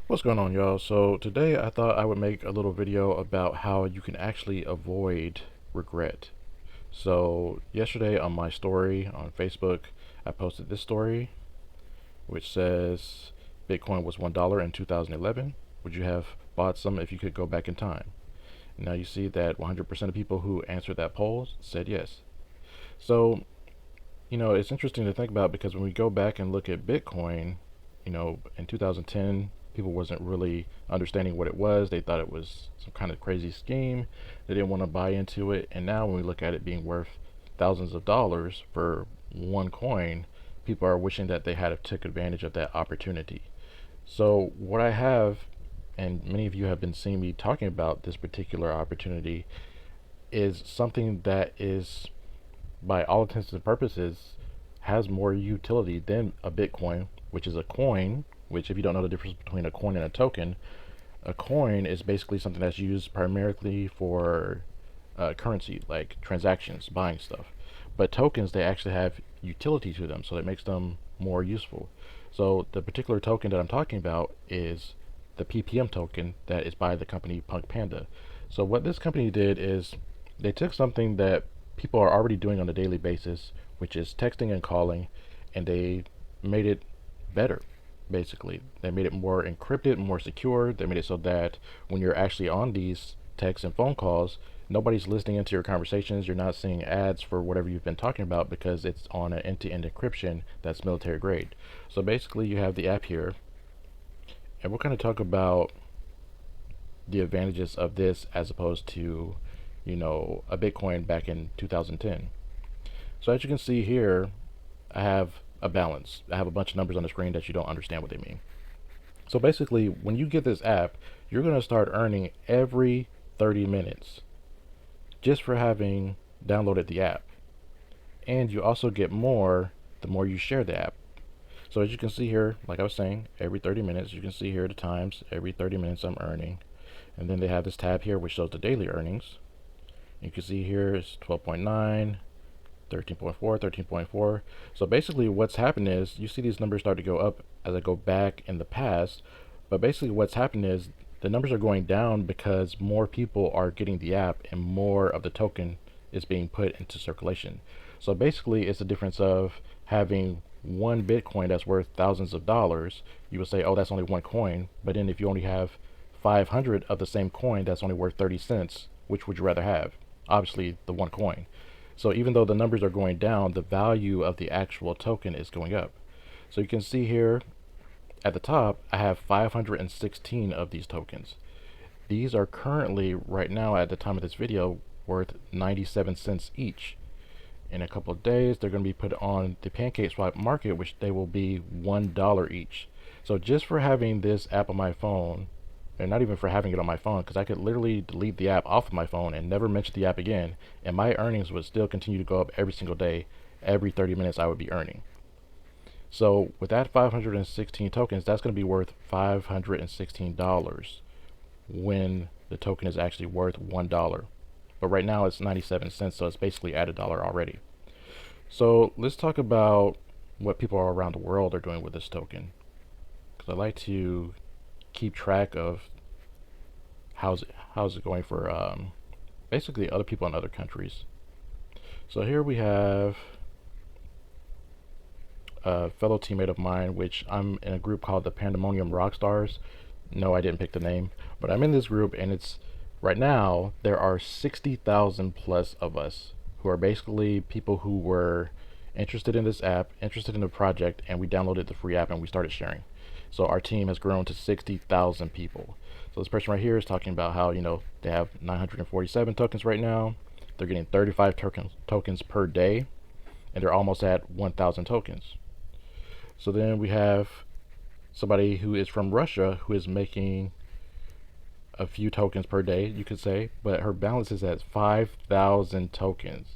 What's going on, y'all? So today I thought I would make a little video about how you can actually avoid regret. So yesterday on my story on Facebook, I posted this story which says Bitcoin was $1 in 2011. Would you have bought some if you could go back in time? Now you see that 100% of people who answered that poll said yes. So, it's interesting to think about because when we go back and look at Bitcoin, in 2010, people wasn't really understanding what it was. They thought it was some kind of crazy scheme. They didn't want to buy into it. And now when we look at it being worth thousands of dollars for one coin, people are wishing that they had took advantage of that opportunity. So what I have, and many of you have been seeing me talking about this particular opportunity, is something that is, by all intents and purposes, has more utility than a Bitcoin, which is a coin. Which, if you don't know the difference between a coin and a coin is basically something that's used primarily for currency, like transactions, buying stuff. But tokens, they actually have utility to them, so that makes them more useful. So the particular token that I'm talking about is the PPM token that is by the company PunkPanda. So what this company did is they took something that people are already doing on a daily basis, which is texting and calling, and they made it better. Basically, they made it more encrypted, more secure. They made it so that when you're actually on these texts and phone calls, nobody's listening into your conversations. You're not seeing ads for whatever you've been talking about because it's on an end-to-end encryption that's military grade. So basically, you have the app here, and we're going to talk about the advantages of this as opposed to, a Bitcoin back in 2010. So as you can see here, I have a balance. I have a bunch of numbers on the screen that you don't understand what they mean. So basically, when you get this app, you're going to start earning every 30 minutes just for having downloaded the app. And you also get more the more you share the app. So as you can see here, like I was saying, every 30 minutes, you can see here the times, every 30 minutes I'm earning. And then they have this tab here which shows the daily earnings. You can see here it's 12.9, 13.4, 13.4. So basically what's happened is you see these numbers start to go up as I go back in the past. But basically what's happened is the numbers are going down because more people are getting the app and more of the token is being put into circulation. So basically it's a difference of having one Bitcoin that's worth thousands of dollars. You would say, oh, that's only one coin. But then if you only have 500 of the same coin that's only worth 30 cents, which would you rather have? Obviously the one coin. So even though the numbers are going down, the value of the actual token is going up. So you can see here at the top, I have 516 of these tokens. These are currently, right now at the time of this video, worth 97 cents each. In a couple of days, they're going to be put on the PancakeSwap market, which they will be $1 each. So just for having this app on my phone, and not even for having it on my phone, because I could literally delete the app off of my phone and never mention the app again, and my earnings would still continue to go up every single day. Every 30 minutes I would be earning. So with that 516 tokens, that's going to be worth $516 when the token is actually worth $1. But right now it's 97 cents, so it's basically at $1 already. So let's talk about what people around the world are doing with this token, because I like to keep track of how's it going for basically other people in other countries. So here we have a fellow teammate of mine, which I'm in a group called the Pandemonium Rockstars. No, I didn't pick the name, but I'm in this group, and it's right now there are 60,000 plus of us who are basically people who were interested in this app, interested in the project, and we downloaded the free app and we started sharing. So our team has grown to 60,000 people. So this person right here is talking about how, they have 947 tokens right now. They're getting 35 tokens per day, and they're almost at 1,000 tokens. So then we have somebody who is from Russia who is making a few tokens per day, you could say, but her balance is at 5,000 tokens.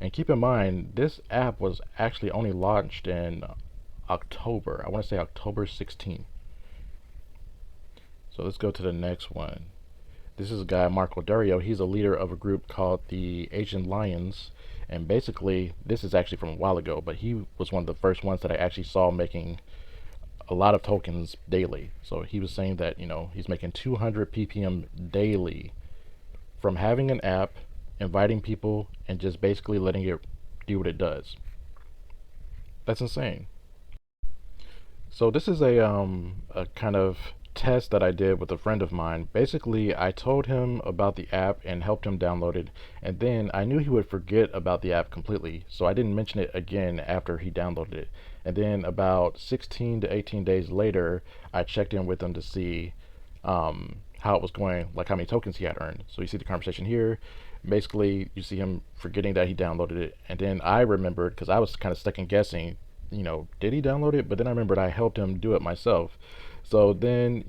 And keep in mind, this app was actually only launched in October. I want to say October 16th. So let's go to the next one. This is a guy, Marco Dario. He's a leader of a group called the Asian Lions. And basically, this is actually from a while ago, but he was one of the first ones that I actually saw making a lot of tokens daily. So he was saying that, he's making 200 ppm daily from having an app, inviting people, and just basically letting it do what it does. That's insane. So this is a kind of test that I did with a friend of mine. Basically, I told him about the app and helped him download it, and then I knew he would forget about the app completely, so I didn't mention it again after he downloaded it. And then about 16 to 18 days later, I checked in with him to see how it was going, like how many tokens he had earned. So you see the conversation here. Basically, you see him forgetting that he downloaded it, and then I remembered because I was kind of second guessing, did he download it? But then I remembered I helped him do it myself. So then,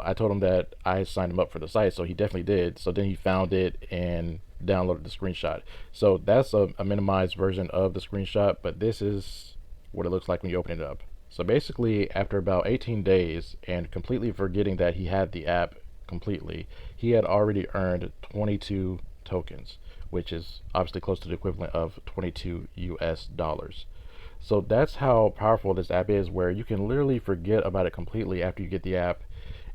I told him that I signed him up for the site, so he definitely did. So then he found it and downloaded the screenshot. So that's a minimized version of the screenshot, but this is what it looks like when you open it up. So basically, after about 18 days and completely forgetting that he had the app completely, he had already earned 22 tokens, which is obviously close to the equivalent of 22 US dollars. So that's how powerful this app is, where you can literally forget about it completely after you get the app.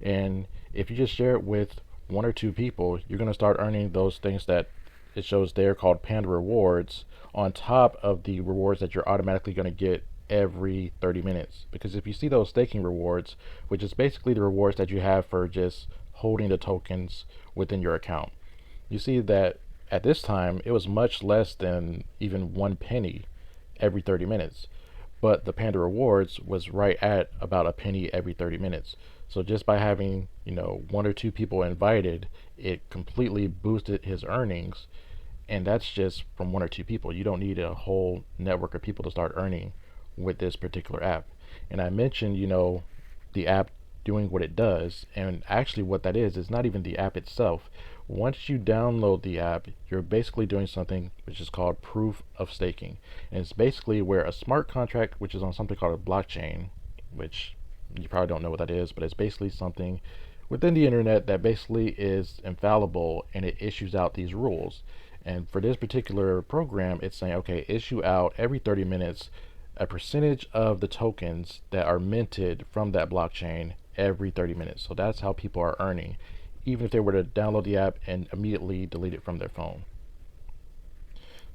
And if you just share it with one or two people, you're going to start earning those things that it shows there called Panda rewards on top of the rewards that you're automatically going to get every 30 minutes. Because if you see those staking rewards, which is basically the rewards that you have for just holding the tokens within your account, you see that at this time it was much less than even 1 penny every 30 minutes. But the Panda Rewards was right at about a penny every 30 minutes. So just by having, one or two people invited, it completely boosted his earnings. And that's just from one or two people. You don't need a whole network of people to start earning with this particular app. And I mentioned, the app doing what it does. And actually what that is not even the app itself. Once you download the app, you're basically doing something which is called proof of staking. And it's basically where a smart contract, which is on something called a blockchain, which you probably don't know what that is, but it's basically something within the internet that basically is infallible, and it issues out these rules. And for this particular program, it's saying, okay, issue out every 30 minutes a percentage of the tokens that are minted from that blockchain every 30 minutes. So that's how people are earning, even if they were to download the app and immediately delete it from their phone.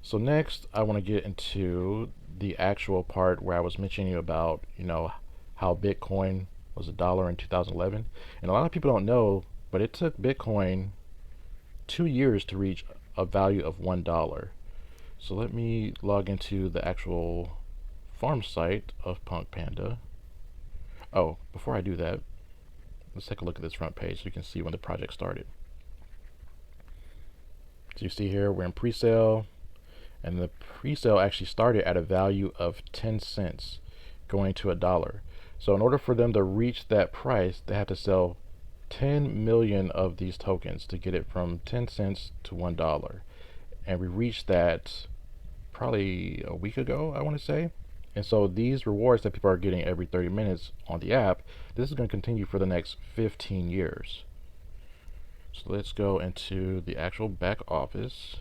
So next, I want to get into the actual part where I was mentioning about, how Bitcoin was $1 in 2011. And a lot of people don't know, but it took Bitcoin 2 years to reach a value of $1. So let me log into the actual farm site of PunkPanda. Oh, before I do that, let's take a look at this front page so you can see when the project started. So you see here we're in pre-sale, and the pre-sale actually started at a value of 10 cents going to $1. So in order for them to reach that price, they have to sell 10 million of these tokens to get it from 10 cents to $1. And we reached that probably a week ago, I want to say. And so these rewards that people are getting every 30 minutes on the app, this is going to continue for the next 15 years. So let's go into the actual back office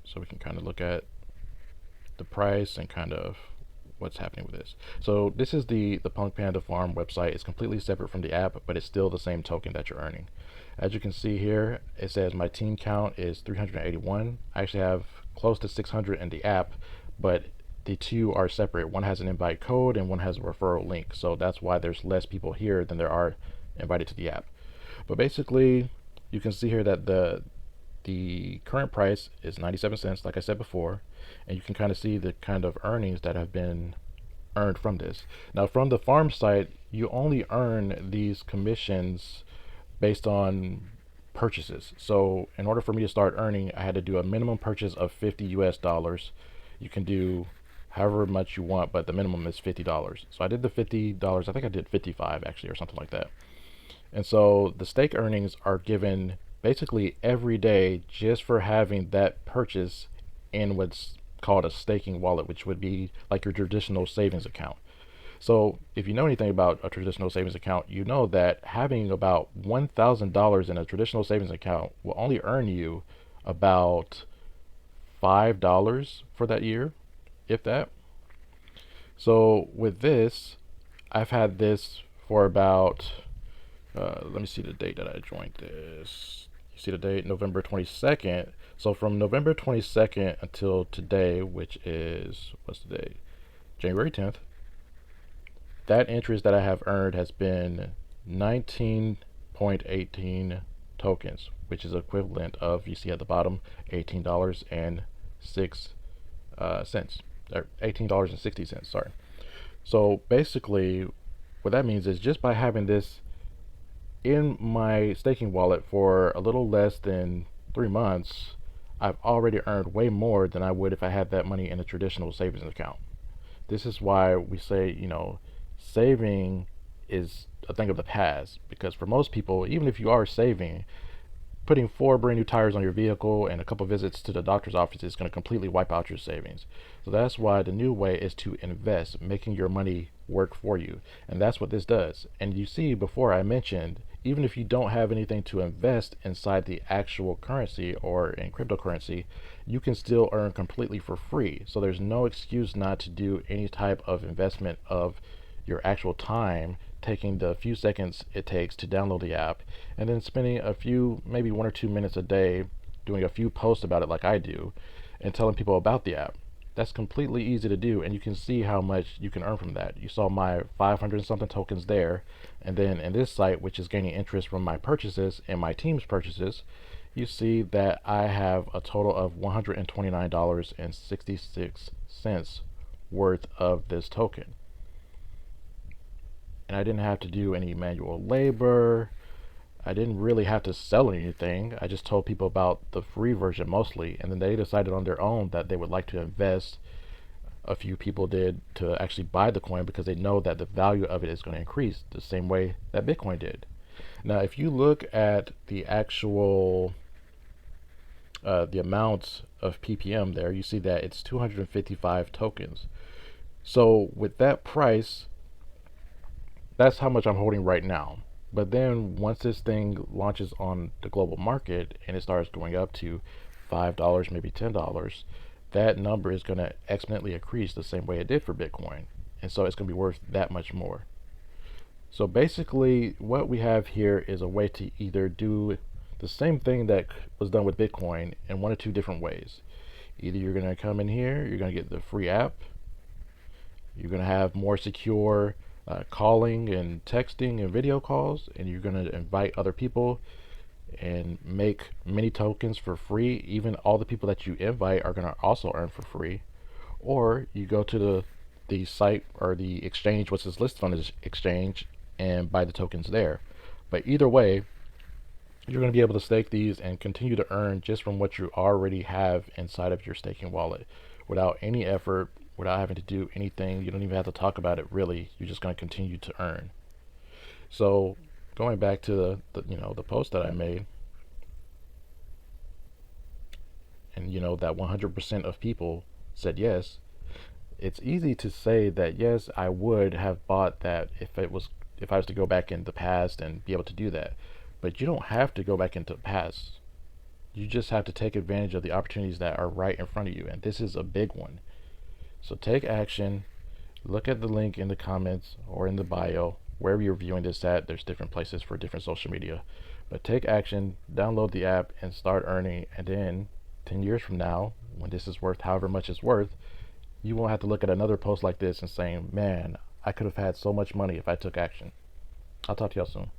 so we can kind of look at the price and kind of what's happening with this. So this is the PunkPanda farm website. It's completely separate from the app, but it's still the same token that you're earning. As you can see here, it says my team count is 381. I actually have close to 600 in the app, but the two are separate. One has an invite code and one has a referral link. So that's why there's less people here than there are invited to the app. But basically, you can see here that the current price is 97 cents, like I said before, and you can kind of see the kind of earnings that have been earned from this. Now, from the farm site, you only earn these commissions based on purchases. So in order for me to start earning, I had to do a minimum purchase of 50 US dollars. You can do however much you want, but the minimum is $50. So I did the $50. I think I did 55 actually, or something like that. And so the stake earnings are given basically every day just for having that purchase in what's called a staking wallet, which would be like your traditional savings account. So if you know anything about a traditional savings account, you know that having about $1,000 in a traditional savings account will only earn you about $5 for that year, if that. So with this, I've had this for about, let me see the date that I joined this. You see the date, November 22nd. So from November 22nd until today, which is, what's the date? January 10th, that interest that I have earned has been 19.18 tokens, which is equivalent of, you see at the bottom, $18.06, or $18.60, sorry. So basically, what that means is just by having this in my staking wallet for a little less than 3 months, I've already earned way more than I would if I had that money in a traditional savings account. This is why we say, saving is a thing of the past, because for most people, even if you are saving, putting four brand new tires on your vehicle and a couple visits to the doctor's office is going to completely wipe out your savings. So that's why the new way is to invest, making your money work for you. And that's what this does. And you see, before I mentioned, even if you don't have anything to invest inside the actual currency or in cryptocurrency, you can still earn completely for free. So there's no excuse not to do any type of investment of your actual time, taking the few seconds it takes to download the app, and then spending a few, maybe 1 or 2 minutes a day, doing a few posts about it like I do, and telling people about the app. That's completely easy to do, and you can see how much you can earn from that. You saw my 500 something tokens there, and then in this site, which is gaining interest from my purchases and my team's purchases, you see that I have a total of $129.66 worth of this token. And I didn't have to do any manual labor. I didn't really have to sell anything. I just told people about the free version mostly, and then they decided on their own that they would like to invest. A few people did to actually buy the coin because they know that the value of it is going to increase the same way that Bitcoin did. Now, if you look at the actual the amount of ppm there, you see that it's 255 tokens. So with that price, that's how much I'm holding right now. But then once this thing launches on the global market and it starts going up to $5, maybe $10, that number is going to exponentially increase the same way it did for Bitcoin. And so it's going to be worth that much more. So basically, what we have here is a way to either do the same thing that was done with Bitcoin in one or two different ways. Either you're going to come in here, you're going to get the free app, you're going to have more secure calling and texting and video calls, and you're going to invite other people and make many tokens for free. Even all the people that you invite are going to also earn for free. Or you go to the site or the exchange, which is listed on this exchange, and buy the tokens there. But either way, you're going to be able to stake these and continue to earn just from what you already have inside of your staking wallet without any effort, without having to do anything. You don't even have to talk about it really. You're just going to continue to earn. So going back to the post that I made, and that 100% of people said yes, it's easy to say that yes, I would have bought that if I was to go back in the past and be able to do that. But you don't have to go back into the past. You just have to take advantage of the opportunities that are right in front of you, and this is a big one. So take action. Look at the link in the comments or in the bio, wherever you're viewing this at. There's different places for different social media. But take action, download the app, and start earning. And then 10 years from now, when this is worth however much it's worth, you won't have to look at another post like this and saying, man, I could have had so much money if I took action. I'll talk to y'all soon.